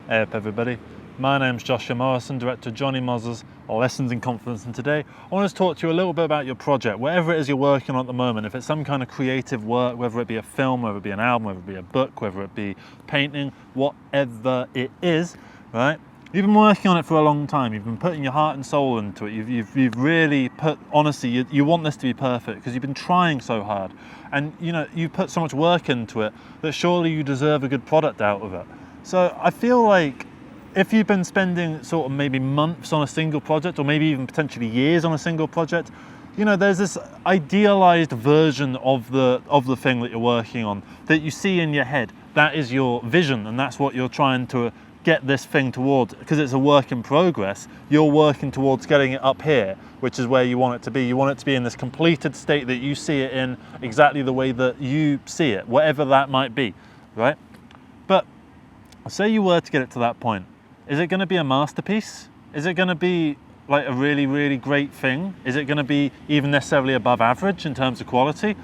Hey up everybody, my name's Joshua Morrison, director of Johnny Moz's Lessons in Confidence, and today I want to talk to you a little bit about your project, whatever it is you're working on at the moment. If it's some kind of creative work, whether it be a film, whether it be an album, whether it be a book, whether it be painting, whatever it is, right? You've been working on it for a long time, you've been putting your heart and soul into it, you've really put, honestly, you want this to be perfect because you've been trying so hard, and you put so much work into it that surely you deserve a good product out of it. So I feel like if you've been spending sort of maybe months on a single project, or maybe even potentially years on a single project, there's this idealized version of the thing that you're working on that you see in your head. That is your vision, and that's what you're trying to get this thing towards. Because it's a work in progress, you're working towards getting it up here, which is where you want it to be. You want it to be in this completed state that you see it in, exactly the way that you see it, whatever that might be, right? But say you were to get it to that point, is it going to be a masterpiece? Is it going to be like a really, really great thing? Is it going to be even necessarily above average in terms of quality?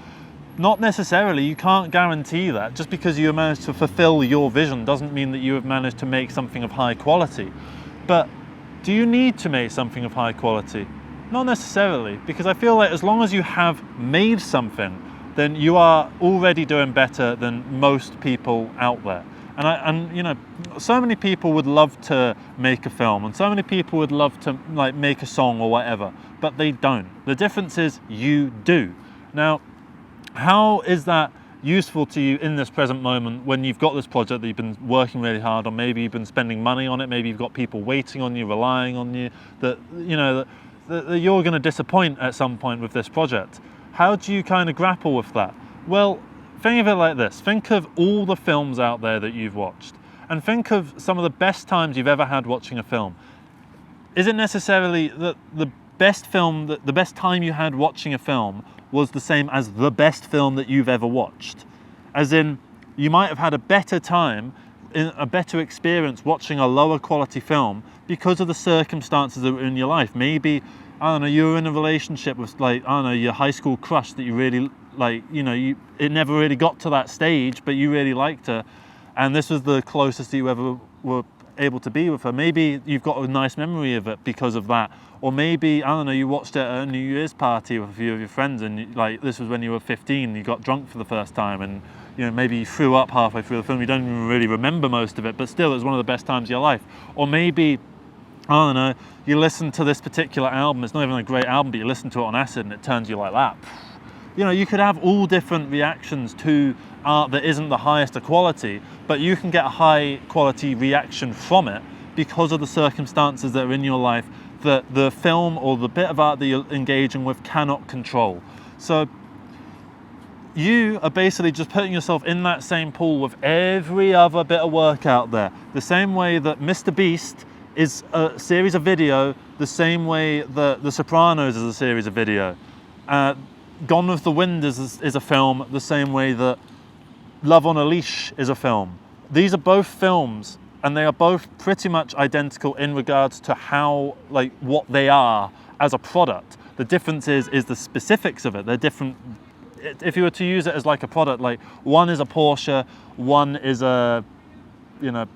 Not necessarily. You can't guarantee that. Just because you managed to fulfill your vision doesn't mean that you have managed to make something of high quality. But do you need to make something of high quality? Not necessarily, because I feel like as long as you have made something, then you are already doing better than most people out there. And so many people would love to make a film, and so many people would love to make a song or whatever, but they don't. The difference is you do. Now, how is that useful to you in this present moment when you've got this project that you've been working really hard on? Maybe you've been spending money on it, maybe you've got people waiting on you, relying on you, that you're going to disappoint at some point with this project. How do you kind of grapple with that? Well, think of it like this. Think of all the films out there that you've watched, and think of some of the best times you've ever had watching a film. Is it necessarily that the best time you had watching a film was the same as the best film that you've ever watched? As in, you might have had a better time, a better experience watching a lower quality film because of the circumstances that were in your life. Maybe, I don't know, you were in a relationship with your high school crush that you really it never really got to that stage, but you really liked her, and this was the closest you ever were able to be with her. Maybe you've got a nice memory of it because of that. Or maybe, I don't know, you watched it at a New Year's party with a few of your friends, and this was when you were 15, you got drunk for the first time, and maybe you threw up halfway through the film. You don't even really remember most of it, but still it was one of the best times of your life. Or maybe, I don't know, you listen to this particular album, it's not even a great album, but you listen to it on acid and it turns you like that. You could have all different reactions to art that isn't the highest of quality, but you can get a high quality reaction from it because of the circumstances that are in your life that the film or the bit of art that you're engaging with cannot control. So you are basically just putting yourself in that same pool with every other bit of work out there. The same way that Mr. Beast is a series of video, the same way that The Sopranos is a series of video. Gone with the Wind is a film, the same way that Love on a Leash is a film. These are both films, and they are both pretty much identical in regards to how, what they are as a product. The difference is the specifics of it. They're different. If you were to use it as like a product, one is a Porsche, one is a, not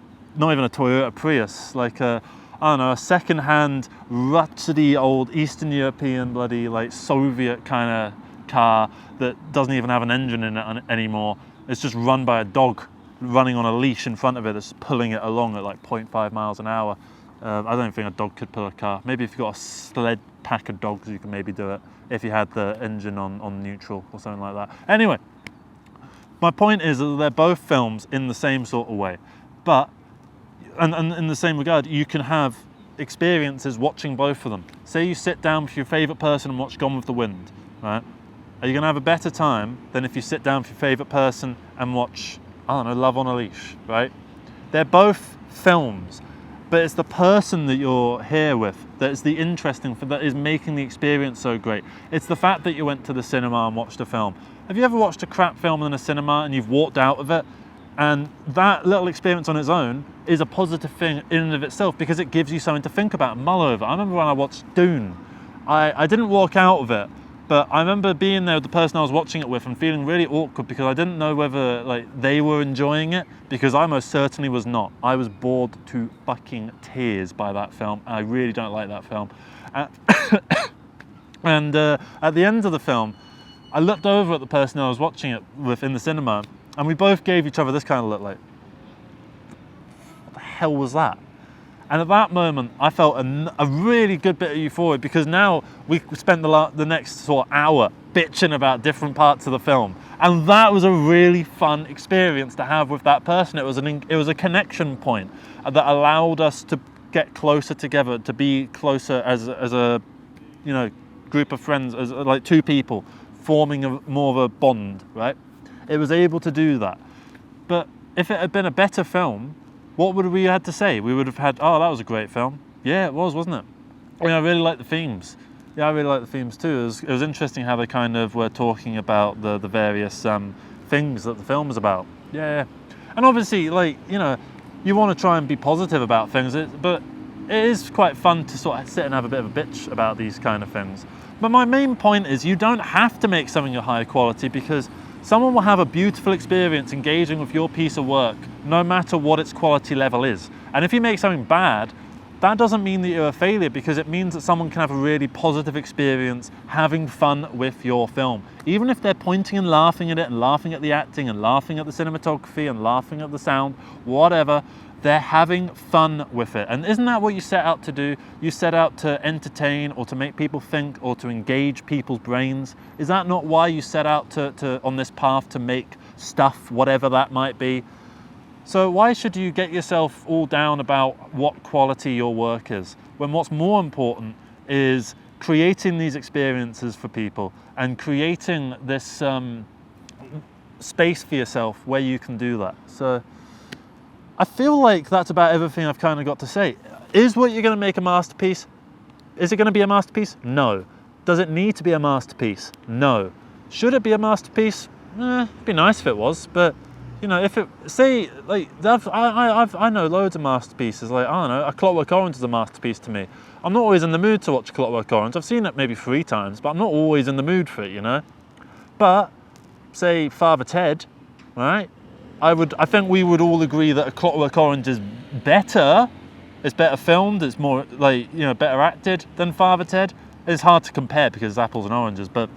even a Toyota Prius, a second-hand, rutsy old Eastern European bloody Soviet kind of car that doesn't even have an engine in it anymore. It's just run by a dog running on a leash in front of it that's pulling it along at 0.5 miles an hour. I don't think a dog could pull a car. Maybe if you've got a sled pack of dogs, you can maybe do it if you had the engine on neutral or something like that. Anyway, my point is that they're both films in the same sort of way, but and in the same regard, you can have experiences watching both of them. Say you sit down with your favourite person and watch Gone with the Wind, right? Are you going to have a better time than if you sit down with your favourite person and watch, I don't know, Love on a Leash, right? They're both films, but it's the person that you're here with that is the interesting thing, that is making the experience so great. It's the fact that you went to the cinema and watched a film. Have you ever watched a crap film in a cinema and you've walked out of it? And that little experience on its own is a positive thing in and of itself because it gives you something to think about and mull over. I remember when I watched Dune, I didn't walk out of it But I remember being there with the person I was watching it with and feeling really awkward because I didn't know whether like they were enjoying it, because I most certainly was not. I was bored to fucking tears by that film. I really don't like that film. And at the end of the film, I looked over at the person I was watching it with in the cinema, and we both gave each other this kind of look like, what the hell was that? And at that moment, I felt a really good bit of euphoria, because now we spent the next sort of hour bitching about different parts of the film. And that was a really fun experience to have with that person. It was a connection point that allowed us to get closer together, to be closer as a group of friends, as like two people forming more of a bond, right? It was able to do that. But if it had been a better film, what would we had to say? We would have had, oh, that was a great film. Yeah, it was, wasn't it? I mean, I really like the themes. Yeah, I really like the themes too. It was interesting how they kind of were talking about the various things that the film is about. Yeah. And obviously, like, you want to try and be positive about things, but it is quite fun to sort of sit and have a bit of a bitch about these kind of things. But my main point is, you don't have to make something of high quality, because someone will have a beautiful experience engaging with your piece of work, no matter what its quality level is. And if you make something bad, that doesn't mean that you're a failure, because it means that someone can have a really positive experience having fun with your film. Even if they're pointing and laughing at it, and laughing at the acting, and laughing at the cinematography, and laughing at the sound, whatever, they're having fun with it. And isn't that what you set out to do? You set out to entertain, or to make people think, or to engage people's brains. Is that not why you set out to on this path to make stuff, whatever that might be? So why should you get yourself all down about what quality your work is, when what's more important is creating these experiences for people, and creating this space for yourself where you can do that? So I feel like that's about everything I've kind of got to say. Is what you're going to make a masterpiece? Is it going to be a masterpiece? No. Does it need to be a masterpiece? No. Should it be a masterpiece? It'd be nice if it was, but if it, say, like, I know loads of masterpieces, like, I don't know, A Clockwork Orange is a masterpiece to me. I'm not always in the mood to watch Clockwork Orange. I've seen it maybe 3 times, but I'm not always in the mood for it, But, say, Father Ted, right? I think we would all agree that A Clockwork Orange is better. It's better filmed, it's more, like, better acted than Father Ted. It's hard to compare because it's apples and oranges, but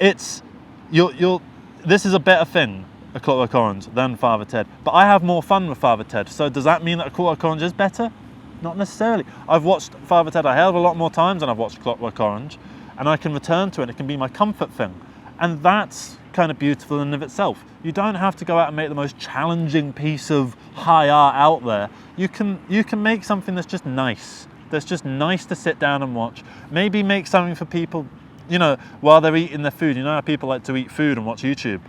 it's, this is a better thing, A Clockwork Orange, than Father Ted. But I have more fun with Father Ted, so does that mean that A Clockwork Orange is better? Not necessarily. I've watched Father Ted a hell of a lot more times than I've watched Clockwork Orange, and I can return to it, it can be my comfort thing. And that's kind of beautiful in and of itself. You don't have to go out and make the most challenging piece of high art out there. You can make something that's just nice. That's just nice to sit down and watch. Maybe make something for people, while they're eating their food. How people like to eat food and watch YouTube.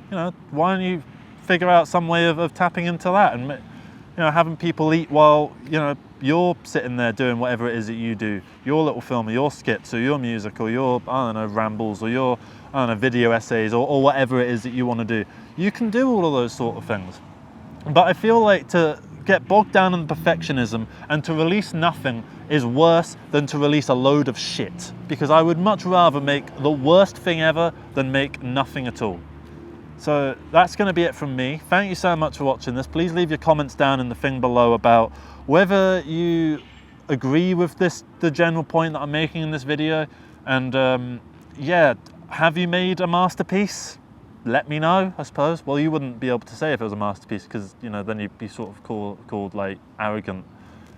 Why don't you figure out some way of tapping into that, and having people eat while you're sitting there doing whatever it is that you do, your little film, or your skits, or your music, or your, I don't know, rambles, or your, I don't know, video essays, or whatever it is that you want to do. You can do all of those sort of things. But I feel like to get bogged down in perfectionism and to release nothing is worse than to release a load of shit, because I would much rather make the worst thing ever than make nothing at all. So that's going to be it from me. Thank you so much for watching this. Please leave your comments down in the thing below about whether you agree with the general point that I'm making in this video. And yeah, have you made a masterpiece? Let me know, I suppose. Well, you wouldn't be able to say if it was a masterpiece, because then you'd be sort of called like arrogant.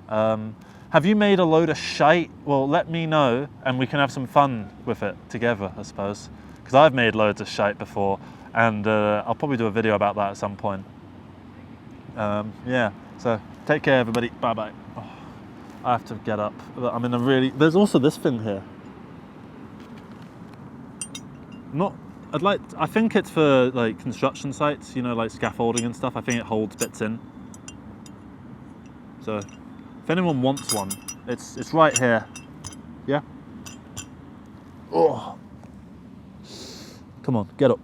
Have you made a load of shite? Well, let me know, and we can have some fun with it together, I suppose. Because I've made loads of shite before, and I'll probably do a video about that at some point. Yeah, so take care, everybody. Bye bye. Oh, I have to get up. I'm in a really. There's also this thing here. I think it's for like construction sites, like scaffolding and stuff. I think it holds bits in. So if anyone wants one, it's right here. Yeah. Oh. Come on, get up.